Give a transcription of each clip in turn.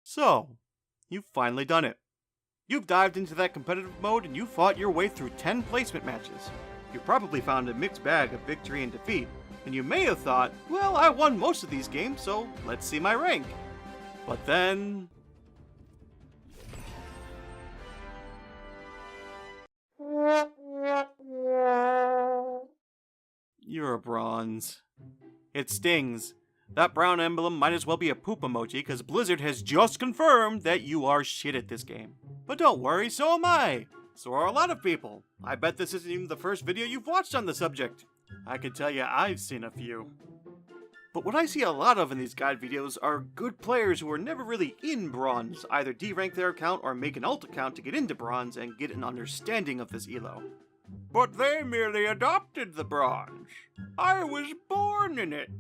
So, you've finally done it. You've dived into that competitive mode and you fought your way through 10 placement matches. You probably found a mixed bag of victory and defeat, and you may have thought, well, I won most of these games, so let's see my rank. But then... you're a bronze. It stings. That brown emblem might as well be a poop emoji because Blizzard has just confirmed that you are shit at this game. But don't worry, so am I. So are a lot of people. I bet this isn't even the first video you've watched on the subject. I can tell you I've seen a few. But what I see a lot of in these guide videos are good players who are never really in bronze, either derank their account or make an alt account to get into bronze and get an understanding of this elo. But they merely adopted the bronze. I was born in it.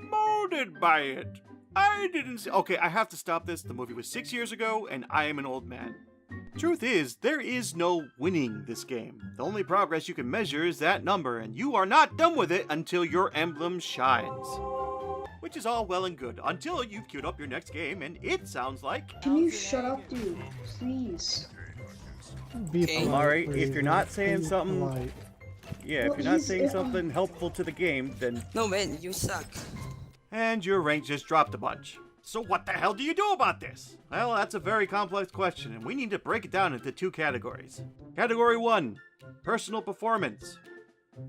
Molded by it. I didn't see— okay, I have to stop this. The movie was 6 years ago, and I am an old man. Truth is, there is no winning this game. The only progress you can measure is that number, and you are not done with it until your emblem shines. Which is all well and good, until you've queued up your next game, and it sounds like... Can you shut up, dude? Please. Alright, if you're not saying something... yeah, if you're not saying something helpful to the game, then... No man, you suck. And your rank just dropped a bunch. So what the hell do you do about this? Well, that's a very complex question, and we need to break it down into 2 categories. Category 1, personal performance.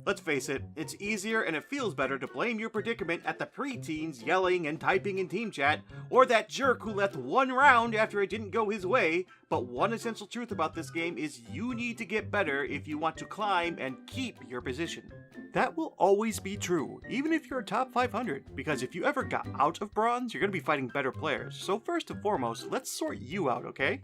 Let's face it, it's easier and it feels better to blame your predicament at the preteens yelling and typing in team chat, or that jerk who left one round after it didn't go his way, but one essential truth about this game is you need to get better if you want to climb and keep your position. That will always be true, even if you're a top 500, because if you ever got out of bronze, you're going to be fighting better players. So first and foremost, let's sort you out, okay?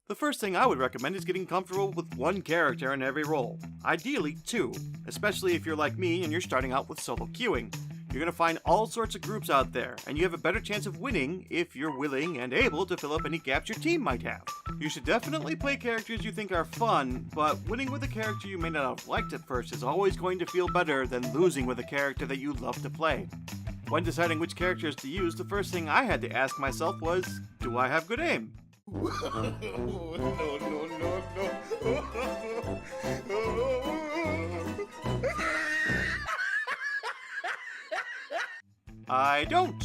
The first thing I would recommend is getting comfortable with one character in every role. Ideally 2, especially if you're like me and you're starting out with solo queuing. You're going to find all sorts of groups out there, and you have a better chance of winning if you're willing and able to fill up any gaps your team might have. You should definitely play characters you think are fun, but winning with a character you may not have liked at first is always going to feel better than losing with a character that you love to play. When deciding which characters to use, the first thing I had to ask myself was, do I have good aim? I don't.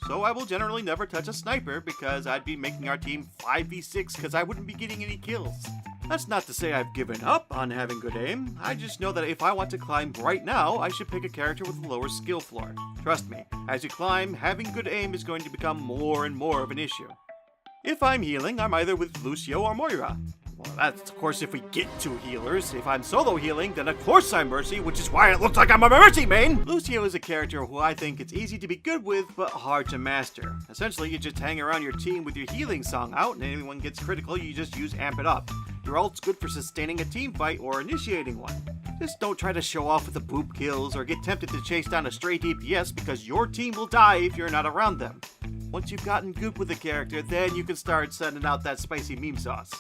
So I will generally never touch a sniper because I'd be making our team 5v6 because I wouldn't be getting any kills. That's not to say I've given up on having good aim. I just know that if I want to climb right now, I should pick a character with a lower skill floor. Trust me, as you climb, having good aim is going to become more and more of an issue. If I'm healing, I'm either with Lucio or Moira. Well, that's of course if we get 2 healers. If I'm solo healing, then of course I'm Mercy, which is why it looks like I'm a Mercy main! Lucio is a character who I think it's easy to be good with, but hard to master. Essentially, you just hang around your team with your healing song out, and anyone gets critical, you just use Amp It Up. Your ult's good for sustaining a team fight or initiating one. Just don't try to show off with the boop kills or get tempted to chase down a stray DPS because your team will die if you're not around them. Once you've gotten good with the character, then you can start sending out that spicy meme sauce.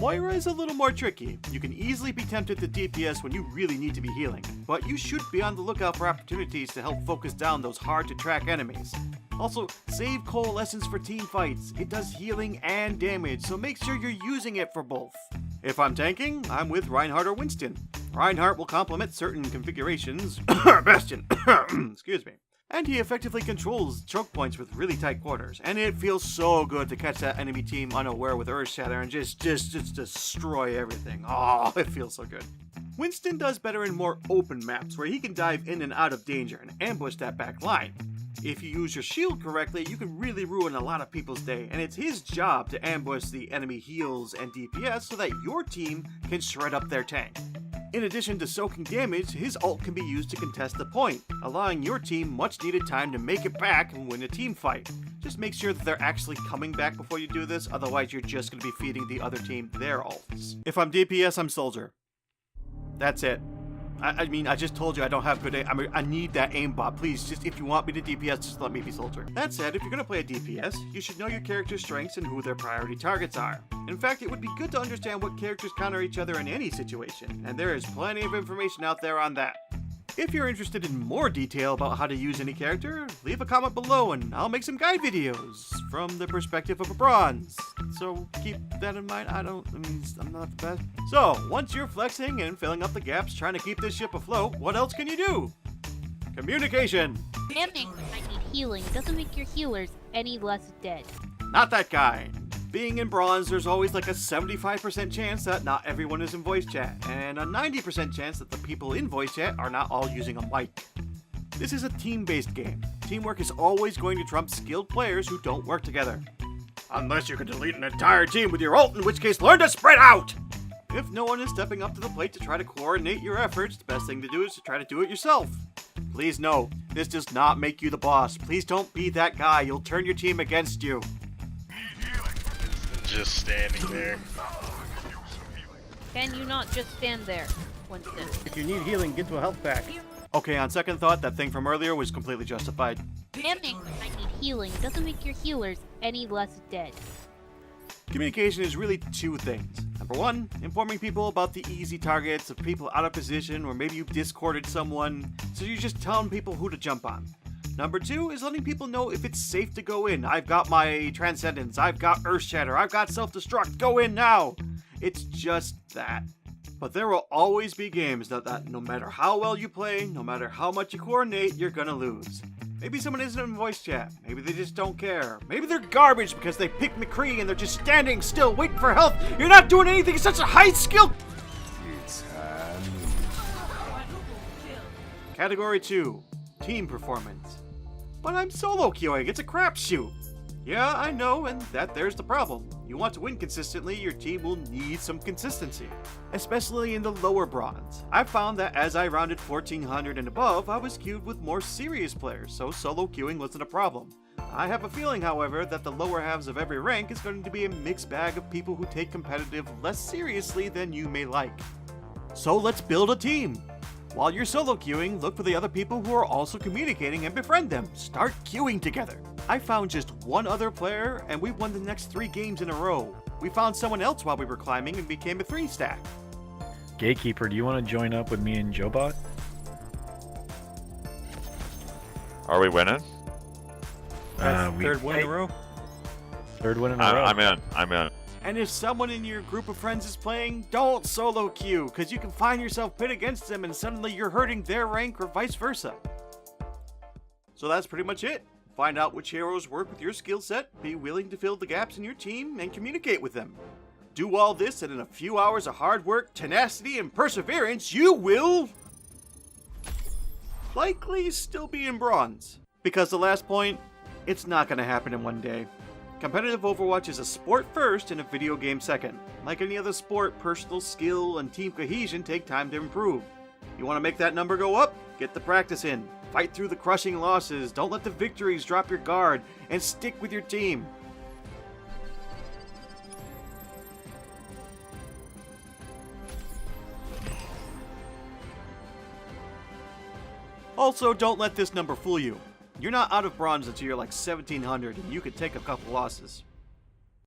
Moira is a little more tricky. You can easily be tempted to DPS when you really need to be healing, but you should be on the lookout for opportunities to help focus down those hard to track enemies. Also, save Coalescence for team fights. It does healing and damage, so make sure you're using it for both. If I'm tanking, I'm with Reinhardt or Winston. Reinhardt will complement certain configurations, Bastion, excuse me. And he effectively controls choke points with really tight quarters, and it feels so good to catch that enemy team unaware with Earth Shatter and just destroy everything. Oh, it feels so good. Winston does better in more open maps where he can dive in and out of danger and ambush that back line. If you use your shield correctly, you can really ruin a lot of people's day, and it's his job to ambush the enemy heals and DPS so that your team can shred up their tank. In addition to soaking damage, his ult can be used to contest the point, allowing your team much needed time to make it back and win a team fight. Just make sure that they're actually coming back before you do this, otherwise you're just going to be feeding the other team their ults. If I'm DPS, I'm Soldier. That's it. I mean, I just told you I don't have good aim. I need that aimbot. Please, just if you want me to DPS, just let me be Soldier. That said, if you're going to play a DPS, you should know your character's strengths and who their priority targets are. In fact, it would be good to understand what characters counter each other in any situation, and there is plenty of information out there on that. If you're interested in more detail about how to use any character, leave a comment below and I'll make some guide videos from the perspective of a bronze. So keep that in mind. I'm not the best. So, once you're flexing and filling up the gaps trying to keep this ship afloat, what else can you do? Communication. Spamming I need healing doesn't make your healers any less dead. Not that guy. Being in bronze, there's always like a 75% chance that not everyone is in voice chat, and a 90% chance that the people in voice chat are not all using a mic. This is a team-based game. Teamwork is always going to trump skilled players who don't work together. Unless you can delete an entire team with your ult, in which case learn to spread out! If no one is stepping up to the plate to try to coordinate your efforts, the best thing to do is to try to do it yourself. Please note, this does not make you the boss. Please don't be that guy. You'll turn your team against you. Just standing there. Can you not just stand there, Winston? If you need healing, get to a health pack. Okay, on second thought, that thing from earlier was completely justified. Spamming I need healing doesn't make your healers any less dead. Communication is really two things. Number one, informing people about the easy targets of people out of position, or maybe you've discorded someone, so you're just telling people who to jump on. Number two is letting people know if it's safe to go in. I've got my Transcendence, I've got Earth Shatter, I've got Self-Destruct, go in now! It's just that. But there will always be games that no matter how well you play, no matter how much you coordinate, you're gonna lose. Maybe someone isn't in voice chat, maybe they just don't care. Maybe they're garbage because they picked McCree and they're just standing still waiting for health. You're not doing anything, it's such a high skill! Category 2, Team Performance. But I'm solo queuing, it's a crapshoot. Yeah, I know, and there's the problem. You want to win consistently, your team will need some consistency. Especially in the lower bronze. I found that as I rounded 1400 and above, I was queued with more serious players, so solo queuing wasn't a problem. I have a feeling, however, that the lower halves of every rank is going to be a mixed bag of people who take competitive less seriously than you may like. So let's build a team! While you're solo queuing, look for the other people who are also communicating and befriend them. Start queuing together. I found just one other player and we won the next 3 games in a row. We found someone else while we were climbing and became a 3-stack. Gatekeeper, do you want to join up with me and Jobot? Are we winning? Third win in a row. Third win in a row. I'm in. And if someone in your group of friends is playing, don't solo queue, because you can find yourself pit against them and suddenly you're hurting their rank or vice versa. So that's pretty much it. Find out which heroes work with your skill set, be willing to fill the gaps in your team, and communicate with them. Do all this, and in a few hours of hard work, tenacity, and perseverance, you will likely still be in bronze. Because the last point, it's not going to happen in one day. Competitive Overwatch is a sport first and a video game second. Like any other sport, personal skill and team cohesion take time to improve. You want to make that number go up? Get the practice in. Fight through the crushing losses, don't let the victories drop your guard, and stick with your team. Also, don't let this number fool you. You're not out of bronze until you're like 1700 and you could take a couple losses.